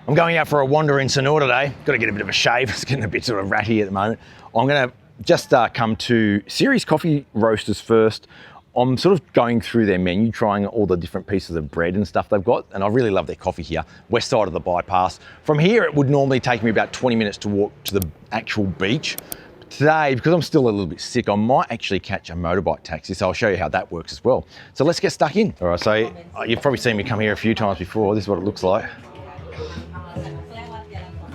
I'm going out for a wander in Sanur today. Got to get a bit of a shave. It's getting a bit sort of ratty at the moment. I'm going to just come to Series Coffee Roasters first. I'm sort of going through their menu, trying all the different pieces of bread and stuff they've got, and I really love their coffee here. West side of the bypass. From here, it would normally take me about 20 minutes to walk to the actual beach. Today, because I'm still a little bit sick, I might actually catch a motorbike taxi, so I'll show you how that works as well. So let's get stuck in. All right, so you've probably seen me come here a few times before. This is what it looks like.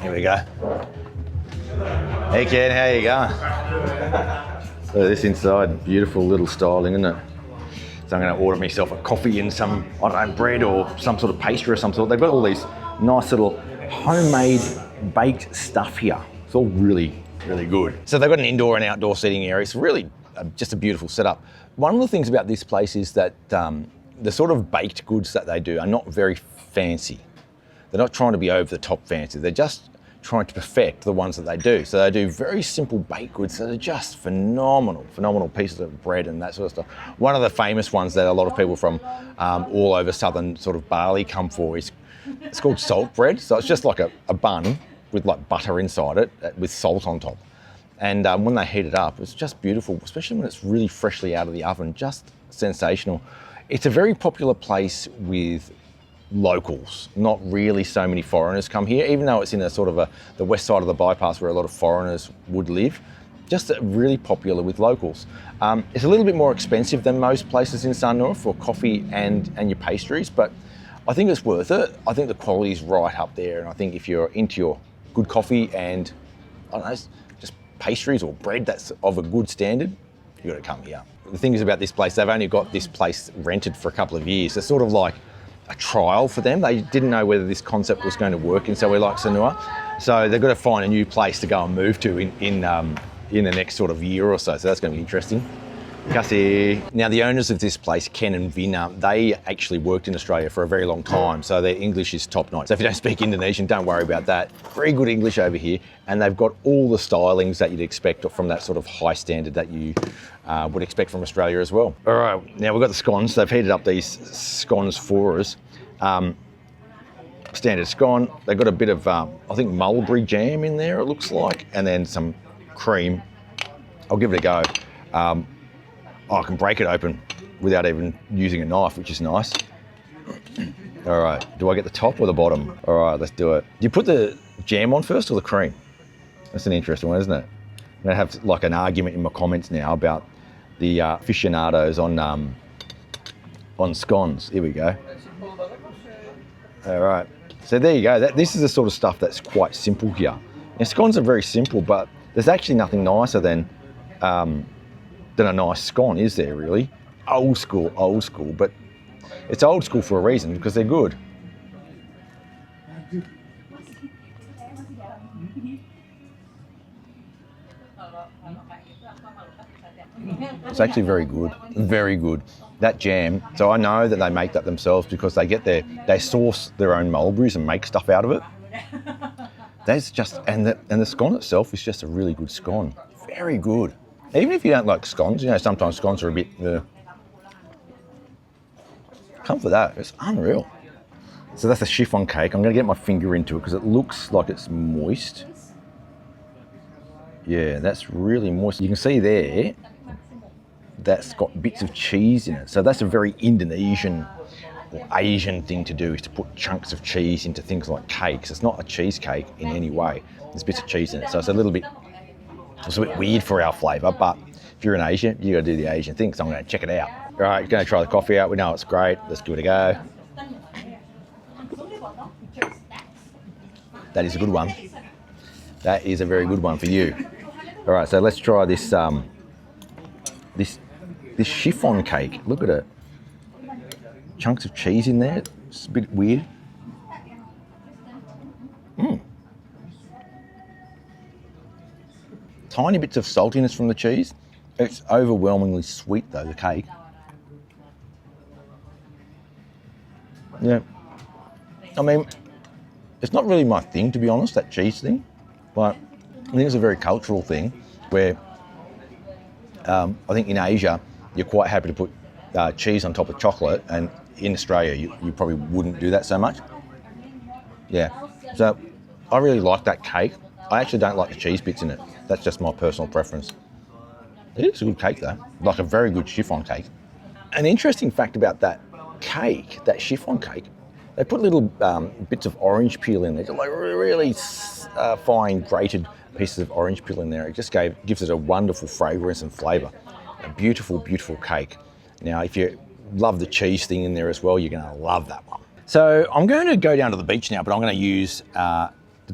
Here we go. Hey Ken, how you going? So this inside, beautiful little styling, isn't it? So I'm going to order myself a coffee and some, I don't know, bread or some sort of pastry or some sort. They've got all these nice little homemade baked stuff here. It's all really good. So they've got an indoor and outdoor seating area. It's really just a beautiful setup. One of the things about this place is that the sort of baked goods that they do are not very fancy. They're not trying to be over the top fancy. They're just trying to perfect the ones that they do. So they do very simple baked goods that are just phenomenal pieces of bread and that sort of stuff. One of the famous ones that a lot of people from all over southern sort of Bali come for is, it's called salt bread. So it's just like a bun with like butter inside it with salt on top. And when they heat it up, it's just beautiful, especially when it's really freshly out of the oven, just sensational. It's a very popular place with locals, not really so many foreigners come here, even though it's in a sort of the west side of the bypass where a lot of foreigners would live. Just really popular with locals. It's a little bit more expensive than most places in Sanur for coffee and your pastries, but I think it's worth it. I think the quality is right up there, and I think if you're into your good coffee and, I don't know, just pastries or bread that's of a good standard, you've got to come here. The thing is about this place, they've only got this place rented for a couple of years. It's sort of like a trial for them. They didn't know whether this concept was going to work in somewhere like Sanur. So they've got to find a new place to go and move to in the next sort of year or so. So that's going to be interesting. Kasi. Now the owners of this place, Ken and Vina, they actually worked in Australia for a very long time, so their English is top notch. So if you don't speak Indonesian, don't worry about that. Very good English over here, and they've got all the stylings that you'd expect from that sort of high standard that you would expect from Australia as well. All right, now we've got the scones. They've heated up these scones for us. Standard scone. They've got a bit of, I think, mulberry jam in there, it looks like, and then some cream. I'll give it a go. I can break it open without even using a knife, which is nice. All right, do I get the top or the bottom? All right, let's do it. Do you put the jam on first or the cream? That's an interesting one, isn't it? I'm gonna have like an argument in my comments now about the aficionados on scones. Here we go. All right, so there you go. This is the sort of stuff that's quite simple here. Now, scones are very simple, but there's actually nothing nicer than a nice scone, is there really? Old school, but it's old school for a reason, because they're good. It's actually very good. That jam, so I know that they make that themselves because they source their own mulberries and make stuff out of it. That's just, and the scone itself is just a really good scone. Very good. Even if you don't like scones, you know, sometimes scones are a bit, come for that, it's unreal. So that's a chiffon cake. I'm gonna get my finger into it because it looks like it's moist. Yeah, that's really moist. You can see there, that's got bits of cheese in it. So that's a very Indonesian or Asian thing to do, is to put chunks of cheese into things like cakes. It's not a cheesecake in any way. There's bits of cheese in it. So it's a bit weird for our flavour, but if you're in Asia, you got to do the Asian thing, so I'm going to check it out. All right, you're going to try the coffee out. We know it's great. Let's give it a go. That is a good one. That is a very good one for you. All right, so let's try this this chiffon cake. Look at it. Chunks of cheese in there. It's a bit weird. Tiny bits of saltiness from the cheese. It's overwhelmingly sweet though, the cake. Yeah. I mean, it's not really my thing, to be honest, that cheese thing. But I think it's a very cultural thing where I think in Asia, you're quite happy to put cheese on top of chocolate, and in Australia, you probably wouldn't do that so much. Yeah, So I really like that cake. I actually don't like the cheese bits in it. That's just my personal preference. It is a good cake though, like a very good chiffon cake. An interesting fact about that cake, that chiffon cake, they put little bits of orange peel in there, like really fine grated pieces of orange peel in there. It just gives it a wonderful fragrance and flavour. A beautiful, beautiful cake. Now, if you love the cheese thing in there as well, you're going to love that one. So I'm going to go down to the beach now, but I'm going to use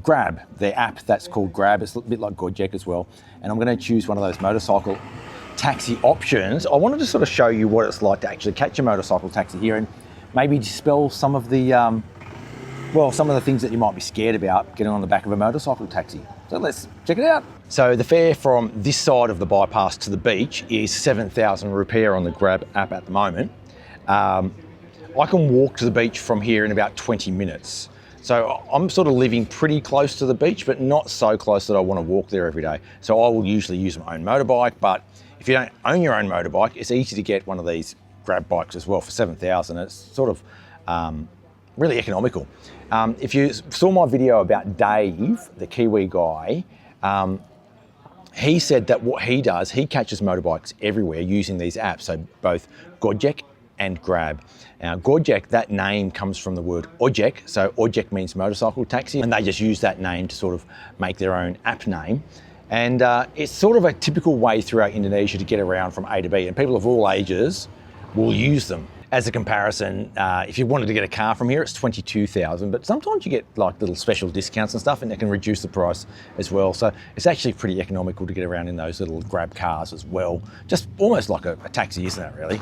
Grab, the app that's called Grab. It's a bit like Gojek as well. And I'm going to choose one of those motorcycle taxi options. I wanted to sort of show you what it's like to actually catch a motorcycle taxi here and maybe dispel some of the, some of the things that you might be scared about getting on the back of a motorcycle taxi. So let's check it out. So the fare from this side of the bypass to the beach is 7,000 rupiah on the Grab app at the moment. I can walk to the beach from here in about 20 minutes. So I'm sort of living pretty close to the beach, but not so close that I want to walk there every day. So I will usually use my own motorbike, but if you don't own your own motorbike, it's easy to get one of these Grab bikes as well for 7,000. It's sort of really economical. If you saw my video about Dave, the Kiwi guy, he said that what he does, he catches motorbikes everywhere using these apps, so both Gojek and Grab. Now, Gojek, that name comes from the word ojek, so ojek means motorcycle taxi, and they just use that name to sort of make their own app name. And it's sort of a typical way throughout Indonesia to get around from A to B, and people of all ages will use them. As a comparison, if you wanted to get a car from here, it's 22,000, but sometimes you get like little special discounts and stuff, and they can reduce the price as well. So it's actually pretty economical to get around in those little Grab cars as well. Just almost like a taxi, isn't it, really?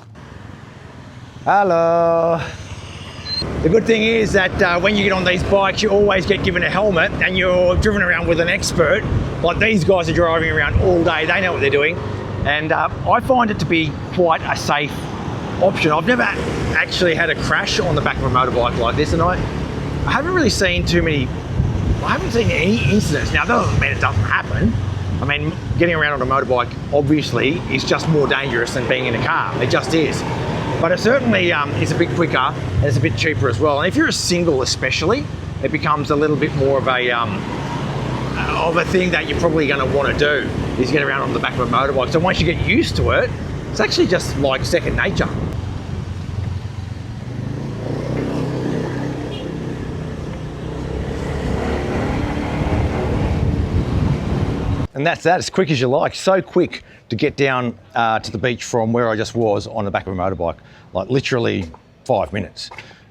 Hello. The good thing is that when you get on these bikes, you always get given a helmet and you're driven around with an expert. Like these guys are driving around all day, they know what they're doing. And I find it to be quite a safe option. I've never actually had a crash on the back of a motorbike like this, and I haven't really seen I haven't seen any incidents. Now, that doesn't mean it doesn't happen. I mean, getting around on a motorbike obviously is just more dangerous than being in a car. It just is. But it certainly is a bit quicker and it's a bit cheaper as well. And if you're a single especially, it becomes a little bit more of a thing that you're probably going to want to do, is get around on the back of a motorbike. So once you get used to it, it's actually just like second nature. And that's that, as quick as you like. So quick to get down to the beach from where I just was on the back of a motorbike, like literally 5 minutes.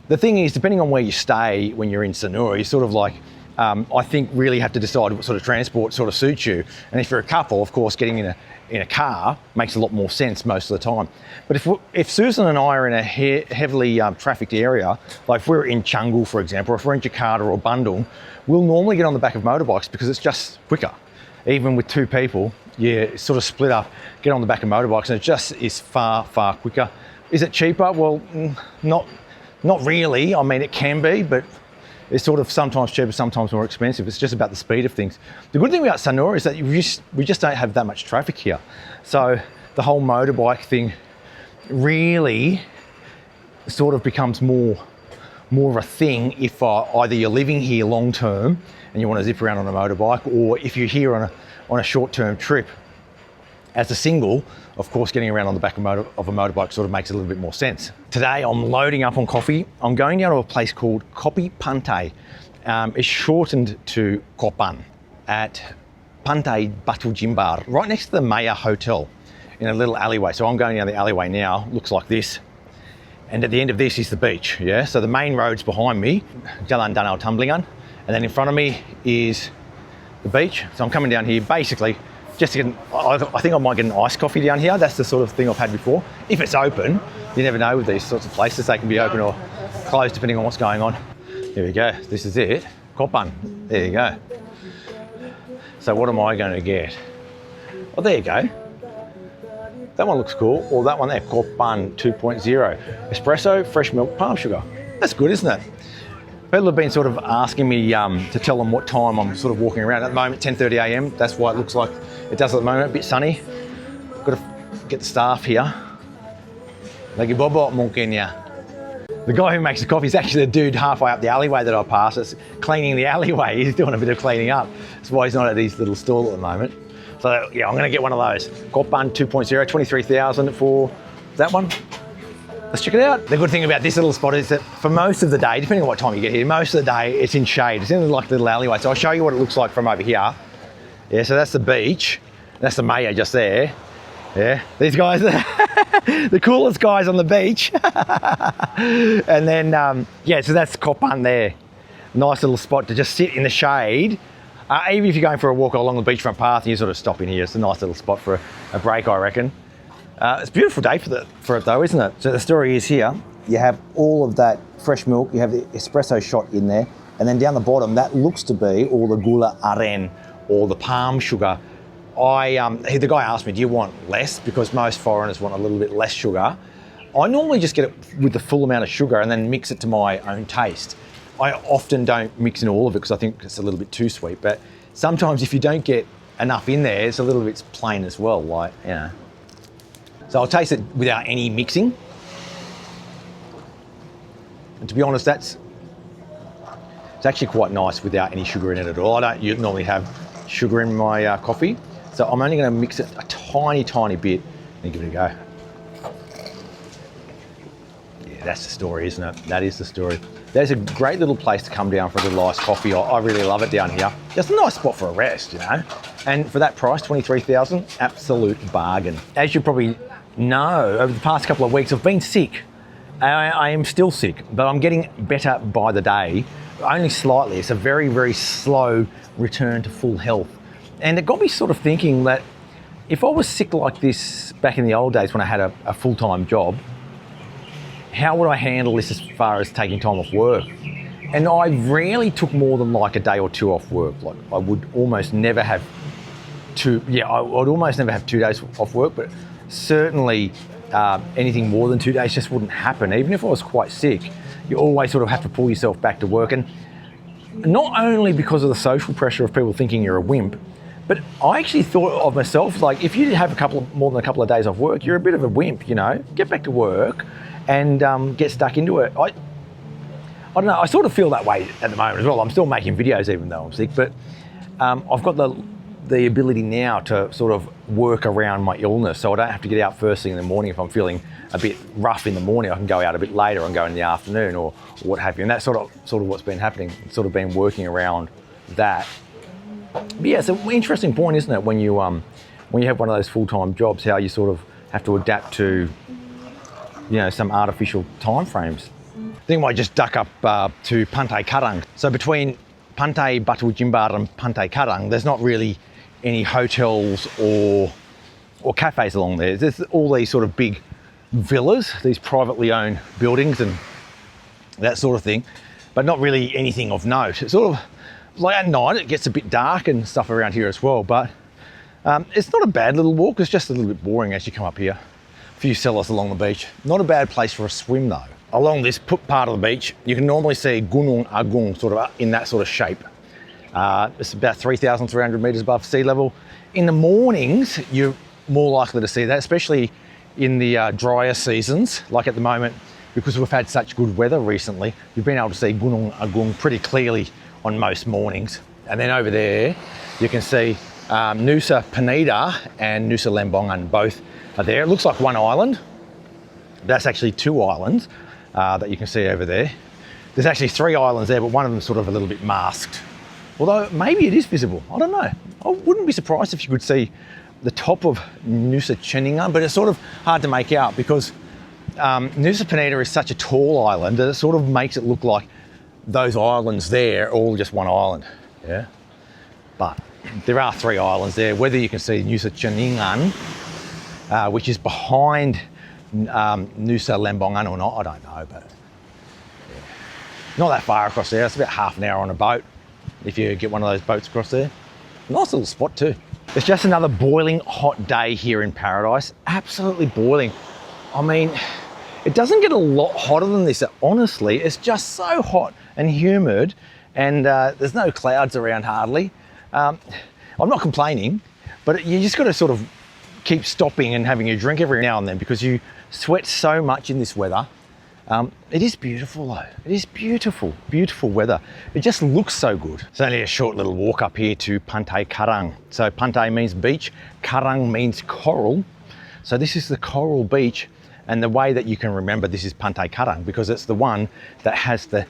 The thing is, depending on where you stay when you're in Sanur, you sort of like, I think really have to decide what sort of transport sort of suits you. And if you're a couple, of course, getting in a car makes a lot more sense most of the time. But if Susan and I are in a heavily trafficked area, like if we're in Canggu, for example, or if we're in Jakarta or Bandung, we'll normally get on the back of motorbikes because it's just quicker. Even with two people, you sort of split up, get on the back of motorbikes, and it just is far, far quicker. Is it cheaper? Well, not really. I mean, it can be, but it's sort of sometimes cheaper, sometimes more expensive. It's just about the speed of things. The good thing about Sanur is that we just don't have that much traffic here. So the whole motorbike thing really sort of becomes more of a thing if either you're living here long term and you want to zip around on a motorbike, or if you're here on a short-term trip. As a single, of course, getting around on the back of a motorbike sort of makes a little bit more sense. Today, I'm loading up on coffee. I'm going down to a place called Kopi Pantai. It's shortened to Kopan at Pantai Batu Jimbar, right next to the Maya Hotel in a little alleyway. So I'm going down the alleyway now, looks like this. And at the end of this is the beach, yeah? So the main road's behind me, Jalan Danau Tumblingan, and then in front of me is the beach. So I'm coming down here basically just to get, I think I might get an iced coffee down here. That's the sort of thing I've had before. If it's open, you never know with these sorts of places. They can be open or closed depending on what's going on. Here we go, this is it, Kopan, there you go. So what am I going to get? Oh, there you go. That one looks cool, or that one there, Kopan 2.0. Espresso, fresh milk, palm sugar. That's good, isn't it? People have been sort of asking me to tell them what time I'm sort of walking around. At the moment, 10:30 a.m. That's why it looks like it does at the moment, a bit sunny. Got to get the staff here. Lagi bobok mungkin ya. The guy who makes the coffee is actually the dude halfway up the alleyway that I pass. It's cleaning the alleyway. He's doing a bit of cleaning up. That's why he's not at his little stall at the moment. So yeah, I'm gonna get one of those. Kopan 2.0, 23,000 for that one. Let's check it out. The good thing about this little spot is that for most of the day, depending on what time you get here, most of the day it's in shade. It's in like a little alleyway. So I'll show you what it looks like from over here. Yeah, so that's the beach. That's the mayor just there. Yeah, these guys are the coolest guys on the beach. And then, yeah, so that's Kopan there. Nice little spot to just sit in the shade. Even if you're going for a walk along the beachfront path and you sort of stop in here, it's a nice little spot for a break, I reckon. It's a beautiful day for it though, isn't it? So the story is here, you have all of that fresh milk, you have the espresso shot in there, and then down the bottom, that looks to be all the gula aren, or the palm sugar. The guy asked me, do you want less? Because most foreigners want a little bit less sugar. I normally just get it with the full amount of sugar and then mix it to my own taste. I often don't mix in all of it because I think it's a little bit too sweet, but sometimes if you don't get enough in there, it's a little bit plain as well, like, you know. So I'll taste it without any mixing. And to be honest, it's actually quite nice without any sugar in it at all. I don't normally have sugar in my coffee, so I'm only going to mix it a tiny bit and give it a go. Yeah, that's the story, isn't it? That is the story. There's a great little place to come down for a little iced coffee. I really love it down here. Just a nice spot for a rest, you know. And for that price, 23,000, absolute bargain. As you probably know, over the past couple of weeks, I've been sick. I am still sick, but I'm getting better by the day, only slightly. It's a very slow return to full health. And it got me sort of thinking that if I was sick like this back in the old days when I had a full-time job, how would I handle this as far as taking time off work? And I rarely took more than like a day or two off work. Like I would almost never have I'd almost never have 2 days off work, but certainly anything more than 2 days just wouldn't happen. Even if I was quite sick, you always sort of have to pull yourself back to work. And not only because of the social pressure of people thinking you're a wimp, but I actually thought of myself, like if you have more than a couple of days off work, you're a bit of a wimp, you know? Get back to work and get stuck into it. I don't know, I sort of feel that way at the moment as well. I'm still making videos even though I'm sick, but I've got the ability now to sort of work around my illness, so I don't have to get out first thing in the morning. If I'm feeling a bit rough in the morning, I can go out a bit later and go in the afternoon or what have you. And that's sort of what's been happening. It's sort of been working around that. But yeah, it's an interesting point, isn't it, when you have one of those full-time jobs, how you sort of have to adapt to, you know, some artificial time frames. I think I might just duck up to Pantai Karang. So between Pantai Batu Jimbar and Pantai Karang, there's not really any hotels or cafes along there. There's all these sort of big villas, these privately owned buildings and that sort of thing, but not really anything of note. It's sort of like at night it gets a bit dark and stuff around here as well, but it's not a bad little walk. It's just a little bit boring as you come up here. A few sellers along the beach. Not a bad place for a swim though. Along this part of the beach, you can normally see Gunung Agung sort of in that sort of shape. It's about 3,300 metres above sea level. In the mornings, you're more likely to see that, especially in the drier seasons, like at the moment, because we've had such good weather recently, you've been able to see Gunung Agung pretty clearly on most mornings. And then over there, you can see Nusa Penida and Nusa Lembongan, both are there. It looks like one island. That's actually two islands that you can see over there. There's actually three islands there, but one of them's sort of a little bit masked. Although maybe it is visible, I don't know. I wouldn't be surprised if you could see the top of Nusa Ceningan, but it's sort of hard to make out because Nusa Penida is such a tall island that it sort of makes it look like those islands there are all just one island, yeah? But there are three islands there. Whether you can see Nusa Ceningan, which is behind Nusa Lembongan or not, I don't know, but yeah. Not that far across there. It's about half an hour on a boat if you get one of those boats across there. Nice little spot too. It's just another boiling hot day here in Paradise. Absolutely boiling. I mean, it doesn't get a lot hotter than this. Honestly, it's just so hot and humid, and there's no clouds around hardly. I'm not complaining, but you just got to sort of keep stopping and having a drink every now and then because you sweat so much in this weather. It is beautiful though. It is beautiful, beautiful weather. It just looks so good. It's only a short little walk up here to Pantai Karang. So Pantai means beach, Karang means coral. So this is the coral beach, and the way that you can remember this is Pantai Karang because it's the one that has the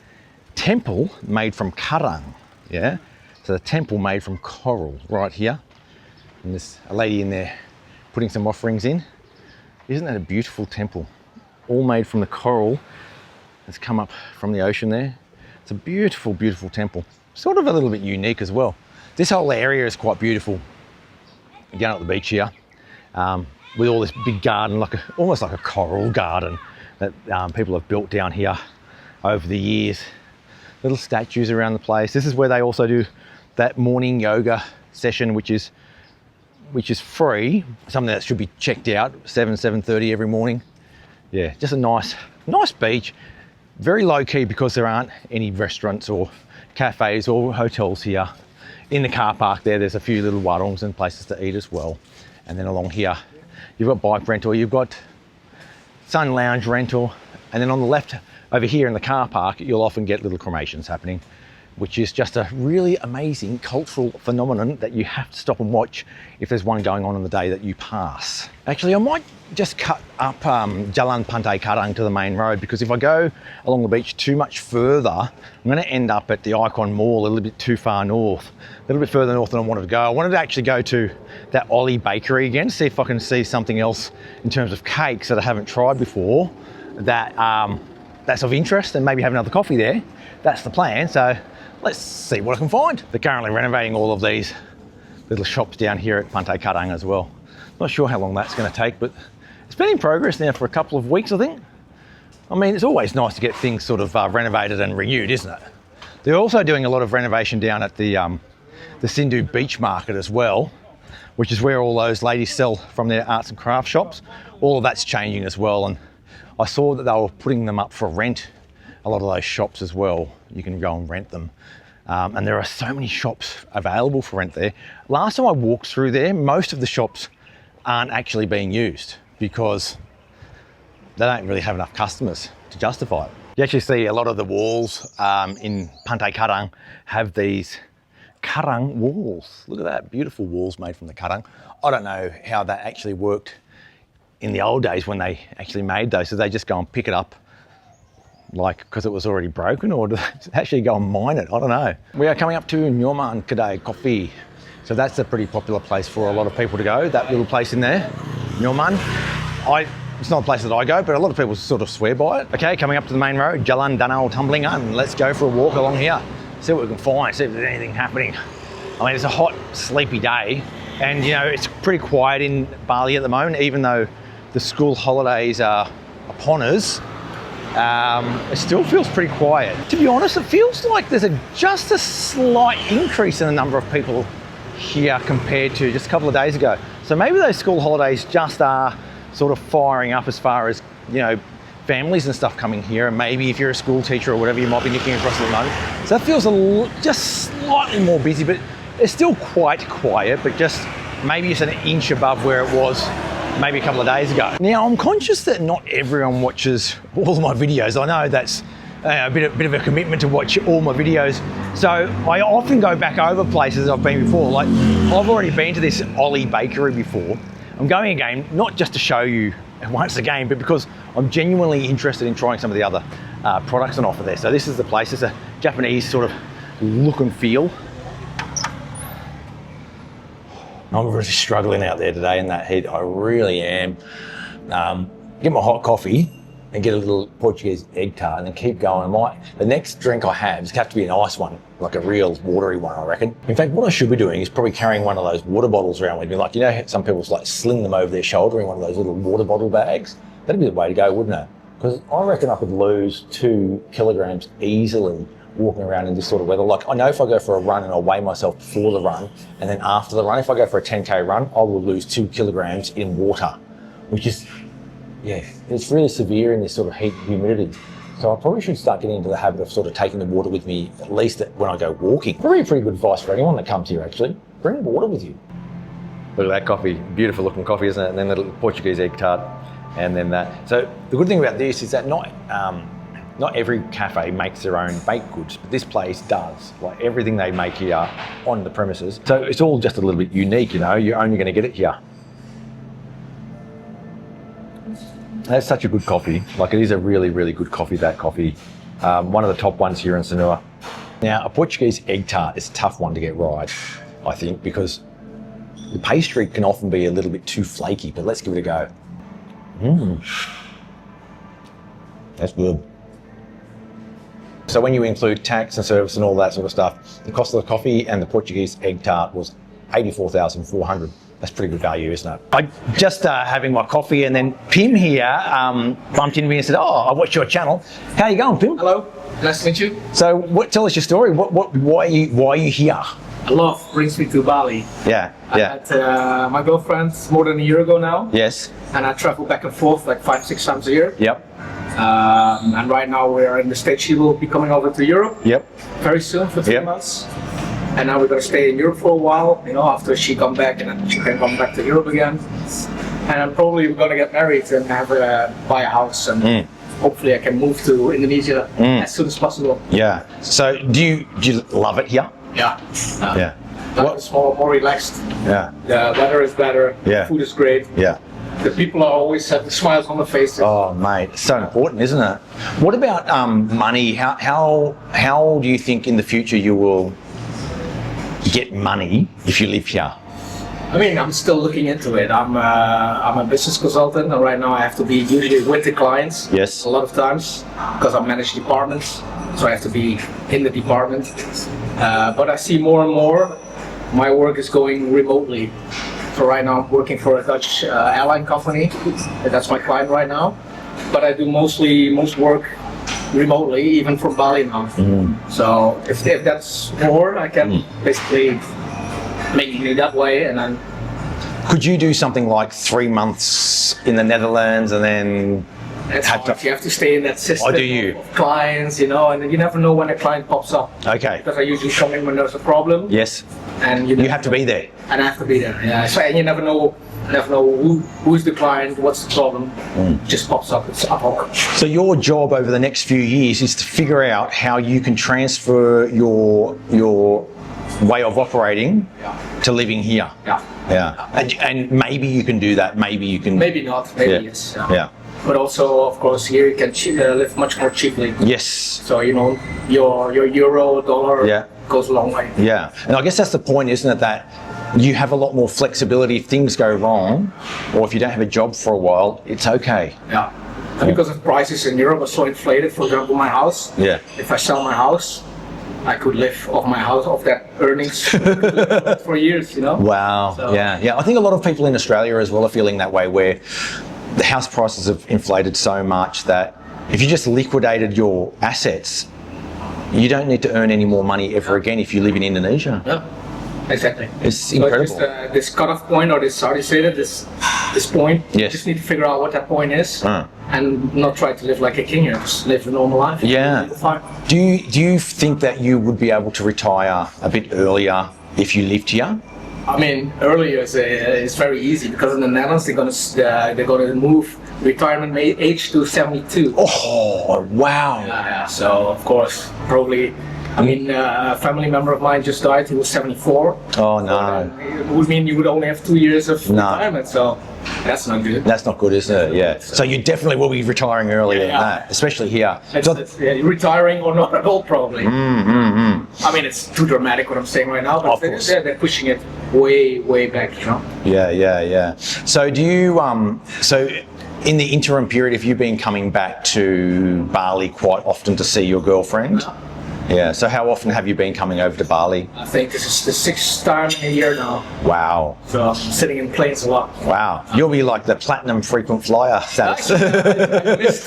temple made from karang, yeah? So the temple made from coral right here. And there's a lady in there putting some offerings in. Isn't that a beautiful temple? All made from the coral that's come up from the ocean there. It's a beautiful, beautiful temple. Sort of a little bit unique as well. This whole area is quite beautiful. Down at the beach here, with all this big garden, almost like a coral garden that people have built down here over the years. Little statues around the place. This is where they also do that morning yoga session, which is free. Something that should be checked out 7:30 every morning. Yeah, just a nice beach. Very low key because there aren't any restaurants or cafes or hotels here. In the car park there's a few little warungs and places to eat as well. And then along here, you've got bike rental, you've got sun lounge rental, and then on the left over here in the car park, you'll often get little cremations happening, which is just a really amazing cultural phenomenon that you have to stop and watch if there's one going on the day that you pass. Actually, I might just cut up Jalan Pantai Karang to the main road, because if I go along the beach too much further, I'm going to end up at the Icon Mall a little bit too far north, a little bit further north than I wanted to go. I wanted to actually go to that Olli Bakery again, see if I can see something else in terms of cakes that I haven't tried before, that's of interest, and maybe have another coffee there. That's the plan. So let's see what I can find. They're currently renovating all of these little shops down here at Pantai Karang as well. Not sure how long that's going to take, but it's been in progress now for a couple of weeks, I think. I mean, it's always nice to get things sort of renovated and renewed, isn't it? They're also doing a lot of renovation down at the Sindhu Beach Market as well, which is where all those ladies sell from their arts and crafts shops. All of that's changing as well, and I saw that they were putting them up for rent, a lot of those shops as well. You can go and rent them. And there are so many shops available for rent there. Last time I walked through there, most of the shops aren't actually being used because they don't really have enough customers to justify it. You actually see a lot of the walls in Pantai Karang have these karang walls. Look at that, beautiful walls made from the karang. I don't know how that actually worked in the old days when they actually made those. So they just go and pick it up like because it was already broken, or do they actually go and mine it? I don't know. We are coming up to Nyoman Kedai Kopi. So that's a pretty popular place for a lot of people to go, that little place in there, Nyoman. It's not a place that I go, but a lot of people sort of swear by it. Okay, coming up to the main road, Jalan Danau Tumblingan. Let's go for a walk along here, see what we can find, see if there's anything happening. I mean, it's a hot, sleepy day, and you know, it's pretty quiet in Bali at the moment, even though the school holidays are upon us. It still feels pretty quiet. To be honest, it feels like there's just a slight increase in the number of people here compared to just a couple of days ago. So maybe those school holidays just are sort of firing up as far as, you know, families and stuff coming here. And maybe if you're a school teacher or whatever, you might be looking across at the moment. So that feels just slightly more busy, but it's still quite quiet, but just maybe it's an inch above where it was maybe a couple of days ago. Now, I'm conscious that not everyone watches all of my videos. I know that's a bit of a commitment to watch all my videos. So I often go back over places I've been before. Like, I've already been to this Olli Bakery before. I'm going again, not just to show you once again, but because I'm genuinely interested in trying some of the other products on offer there. So this is the place. It's a Japanese sort of look and feel. I'm really struggling out there today in that heat. I really am. Get my hot coffee and get a little Portuguese egg tart and then keep going. The next drink I have is have to be an ice one, like a real watery one, I reckon. In fact, what I should be doing is probably carrying one of those water bottles around with me. Like, you know, some people like sling them over their shoulder in one of those little water bottle bags. That'd be the way to go, wouldn't it? Because I reckon I could lose 2 kilograms easily walking around in this sort of weather. Like, I know if I go for a run and I weigh myself before the run, and then after the run, if I go for a 10K run, I will lose 2 kilograms in water, which is, yeah, it's really severe in this sort of heat and humidity. So I probably should start getting into the habit of sort of taking the water with me, at least when I go walking. Probably pretty good advice for anyone that comes here, actually. Bring water with you. Look at that coffee, beautiful looking coffee, isn't it? And then the little Portuguese egg tart. and then that. So the good thing about this is that not every cafe makes their own baked goods, but this place does. Like everything they make here on the premises. So it's all just a little bit unique, you know, you're only gonna get it here. That's such a good coffee. Like it is a really, really good coffee, that coffee. One of the top ones here in Sanur. Now, a Portuguese egg tart is a tough one to get right, I think, because the pastry can often be a little bit too flaky, but let's give it a go. That's good. So when you include tax and service and all that sort of stuff, the cost of the coffee and the Portuguese egg tart was 84,400. That's pretty good value, isn't it? I just having my coffee, and then Pim here bumped into me and said, "Oh, I watched your channel. How you going, Pim?" Hello, nice to meet you. So, tell us your story. Why are you here? Love brings me to Bali. Yeah. I had my girlfriend more than a year ago now. Yes. And I travel back and forth like 5-6 times a year. Yep. And right now we are in the stage. She will be coming over to Europe. Yep. Very soon for 3 months. And now we're going to stay in Europe for a while, you know, after she come back, and then she can come back to Europe again. And I'm probably going to get married and buy a house, and hopefully I can move to Indonesia as soon as possible. Yeah. So do you love it here? Yeah. Yeah. It's more relaxed. Yeah. The weather is better. Yeah. The food is great. Yeah. The people are always having smiles on their faces. Oh, mate, it's so important, isn't it? What about money? How do you think in the future you will get money if you live here? I mean, I'm still looking into it. I'm a business consultant, and right now I have to be usually with the clients. Yes. A lot of times because I manage departments, so I have to be in the department. But I see more and more my work is going remotely. So right now I'm working for a Dutch airline company. That's my client right now. But I do most work remotely, even from Bali now. So if that's more, I can basically make it that way, and then. Could you do something like 3 months in the Netherlands and then? You have to stay in that system. Oh, do you? Of clients, you know, and you never know when a client pops up. Okay. Because I usually come in when there's a problem. Yes. And you have to be there. And I have to be there. Yeah. So, and you never know who's the client, what's the problem. Just pops up. It's ad hoc. So your job over the next few years is to figure out how you can transfer your way of operating to living here. Yeah. Yeah. And maybe you can do that. Maybe you can. Maybe not. Maybe yes. Yeah. But also, of course, here you can live much more cheaply. Yes. So you know, your euro, dollar goes a long way. Yeah. And I guess that's the point, isn't it? That you have a lot more flexibility if things go wrong, or if you don't have a job for a while, it's okay. Yeah. And because of prices in Europe are so inflated, for example, my house. Yeah. If I sell my house, I could live off my house, off that earnings for years, you know? Wow. So. Yeah. I think a lot of people in Australia as well are feeling that way, where the house prices have inflated so much that if you just liquidated your assets, you don't need to earn any more money ever again if you live in Indonesia. Yeah, exactly. It's incredible. So just, this cutoff point, or this, how do you say that, this point, you just need to figure out what that point is and not try to live like a king here, just live a normal life. Yeah. Do you think that you would be able to retire a bit earlier if you lived here? I mean, earlier is very easy because in the Netherlands they're gonna move retirement age to 72. Oh, wow! Yeah. So of course, probably. I mean, a family member of mine just died. He was 74. Oh no! It would mean you would only have 2 years of retirement. So that's not good. That's not good, is it? Yeah. So you definitely will be retiring earlier than that, especially here. Retiring or not at all, probably. I mean, it's too dramatic what I'm saying right now, but they're pushing it way back, you know. Yeah. So do you so in the interim period, have you been coming back to Bali quite often to see your girlfriend? Yeah. So how often have you been coming over to Bali? I think this is the 6th time in a year now. Wow. So I'm sitting in planes a lot. Wow. You'll be like the platinum frequent flyer status.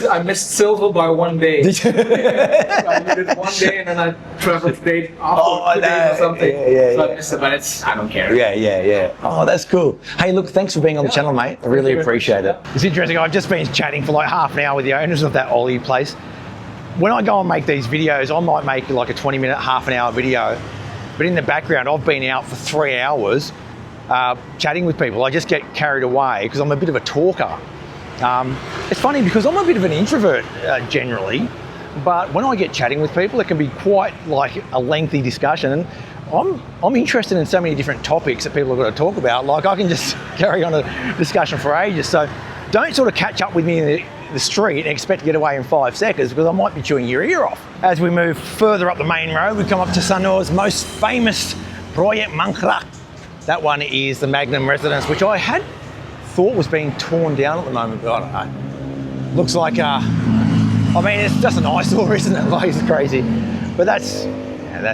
I missed silver by 1 day. Did you? I did it 1 day and then I traveled the day after 2 days or something. So I missed it, but I don't care. Yeah. Oh, that's cool. Hey, look, thanks for being on the channel, mate. I really appreciate it. It's interesting. I've just been chatting for like half an hour with the owners of that Olli place. When I go and make these videos, I might make like a 20-minute, half an hour video, but in the background, I've been out for 3 hours chatting with people. I just get carried away because I'm a bit of a talker. It's funny because I'm a bit of an introvert generally, but when I get chatting with people, it can be quite like a lengthy discussion. And I'm interested in so many different topics that people have got to talk about. Like I can just carry on a discussion for ages. So don't sort of catch up with me in the street and expect to get away in 5 seconds because I might be chewing your ear off. As we move further up the main road, we come up to Sanur's most famous Proyek Mangkrak. That one is the Magnum residence, which I had thought was being torn down at the moment, but I don't know. Looks like, I mean, it's just an eyesore, isn't it? Like, it's crazy. But that's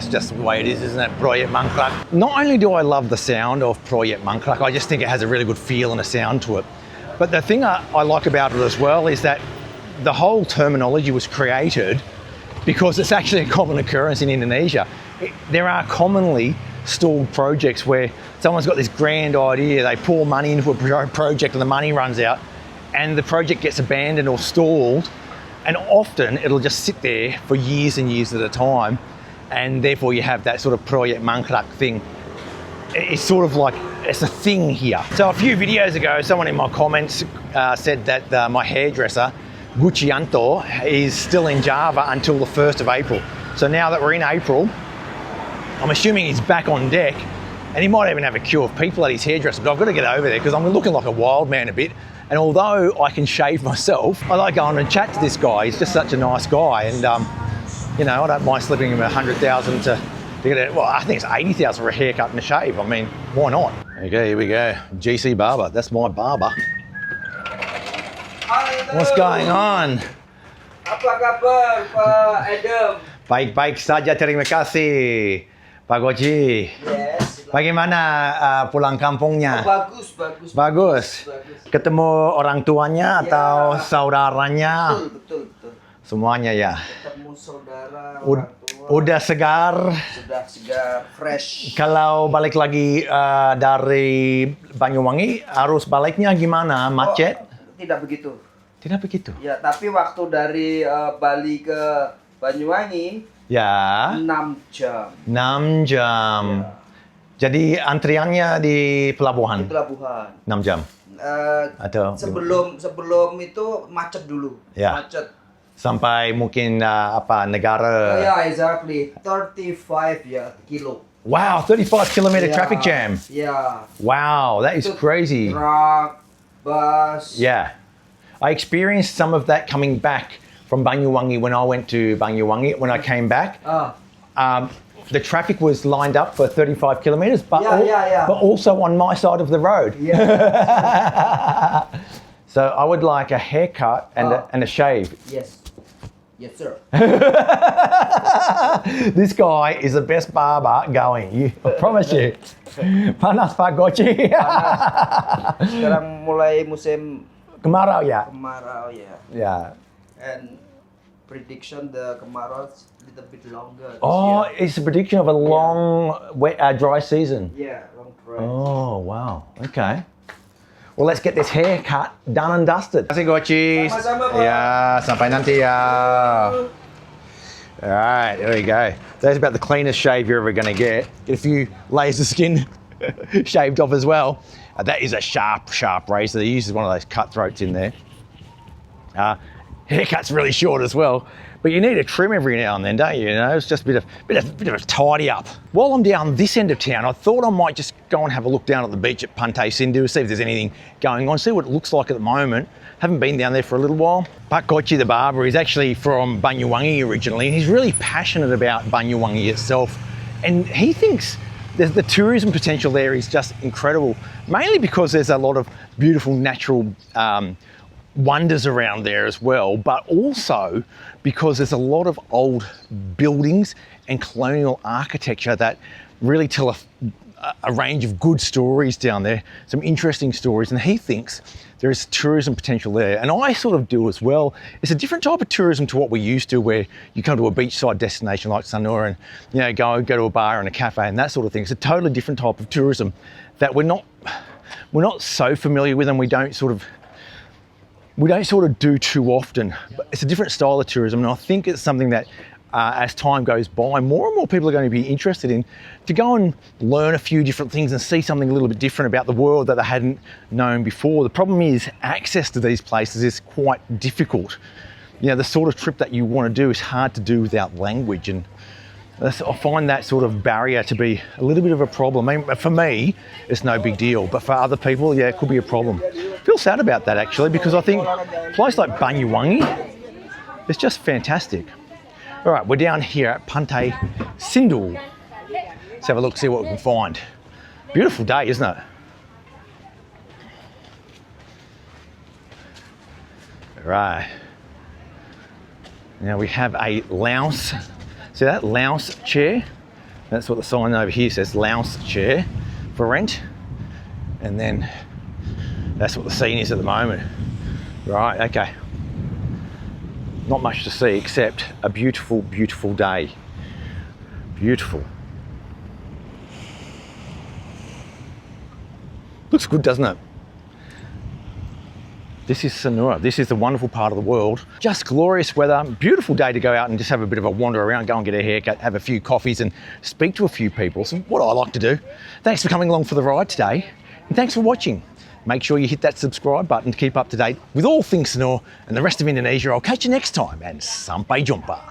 just the way it is, isn't it? Proyek Mangkrak. Not only do I love the sound of Proyek Mangkrak, I just think it has a really good feel and a sound to it. But the thing I like about it as well is that the whole terminology was created because it's actually a common occurrence in Indonesia. There are commonly stalled projects where someone's got this grand idea, they pour money into a project and the money runs out and the project gets abandoned or stalled, and often it'll just sit there for years and years at a time, and therefore you have that sort of Proyek Mangkrak thing. It's sort of like, it's a thing here. So a few videos ago, someone in my comments said that my hairdresser, Guccianto, is still in Java until the 1st of April. So now that we're in April, I'm assuming he's back on deck, and he might even have a queue of people at his hairdresser, but I've got to get over there because I'm looking like a wild man a bit. And although I can shave myself, I like going and chat to this guy. He's just such a nice guy, and you know, I don't mind slipping him 100,000 to get it. Well, I think it's 80,000 for a haircut and a shave. I mean, why not? Okay, here we go. GC Barber. That's my barber. What's going on? Apa kabar, Pak Adam? Baik-baik saja, terima kasih, Pak Gochi. Yes. Bagaimana pulang kampungnya? Bagus. Bagus. Ketemu orang tuanya atau saudaranya? Betul. Semuanya ya. Ketemu saudara, orang tua. Udah segar. Sudah segar, fresh. Kalau balik lagi dari Banyuwangi, arus baliknya gimana? Macet? Tidak begitu. Tidak begitu. Ya, tapi waktu dari Bali ke Banyuwangi, ya. 6 jam. 6 jam. Ya. Jadi antriannya di pelabuhan? Di pelabuhan. 6 jam? Atau sebelum itu macet dulu. Ya. Macet. Sampai mungkin negara? Yeah, exactly. 35 kilo. Wow, 35 kilometer traffic jam. Yeah. Wow, that is crazy. Truck, bus. Yeah. I experienced some of that coming back from Banyuwangi when I went to Banyuwangi. When I came back, the traffic was lined up for 35 kilometers, but but also on my side of the road. Yeah. So I would like a haircut and a shave. Yes, sir. This guy is the best barber going. I promise you. Panas Pak Gochi. Sekarang mulai musim kemarau ya. Kemarau ya. Yeah. And prediction the kemarau is a little bit longer. Oh, it's a prediction of a long, wet, dry season. Yeah, long dry. Oh, wow. Okay. Well, let's get this hair cut, done and dusted. Terima kasih, Gochi. Sama-sama, Pak. Ya, sampai nanti ya. All right, there we go. That's about the cleanest shave you're ever going to get. Get a few layers of skin shaved off as well. That is a sharp razor. He uses one of those cutthroats in there. Haircut's really short as well. But you need a trim every now and then, don't you? You know, it's just a bit of a tidy up. While I'm down this end of town, I thought I might just go and have a look down at the beach at Pantai, Sanur, see if there's anything going on, see what it looks like at the moment. Haven't been down there for a little while. Pak Gochi, the barber, is actually from Banyuwangi originally, and he's really passionate about Banyuwangi itself. And he thinks the tourism potential there is just incredible, mainly because there's a lot of beautiful natural wonders around there as well, but also because there's a lot of old buildings and colonial architecture that really tell a range of good stories down there, some interesting stories, and he thinks there is tourism potential there. And I sort of do as well. It's a different type of tourism to what we used to, where you come to a beachside destination like Sanur and, you know, go to a bar and a cafe and that sort of thing. It's a totally different type of tourism that we're not so familiar with, and we don't sort of do too often. But it's a different style of tourism, and I think it's something that as time goes by, more and more people are going to be interested in to go and learn a few different things and see something a little bit different about the world that they hadn't known before. The problem is access to these places is quite difficult. You know, the sort of trip that you want to do is hard to do without language, and I find that sort of barrier to be a little bit of a problem. I mean, for me, it's no big deal, but for other people, yeah, it could be a problem. I feel sad about that actually, because I think a place like Banyuwangi is just fantastic. All right, we're down here at Pantai Sanur. Let's have a look, see what we can find. Beautiful day, isn't it? All right. Now we have a lounge. See that lounge chair? That's what the sign over here says, lounge chair for rent. And then that's what the scene is at the moment. Right, okay. Not much to see except a beautiful, beautiful day. Beautiful. Looks good, doesn't it? This is Sanur. This is the wonderful part of the world. Just glorious weather, beautiful day to go out and just have a bit of a wander around, go and get a haircut, have a few coffees and speak to a few people. So what I like to do. Thanks for coming along for the ride today, and thanks for watching. Make sure you hit that subscribe button to keep up to date with all things Sanur and the rest of Indonesia. I'll catch you next time, and sampai jumpa.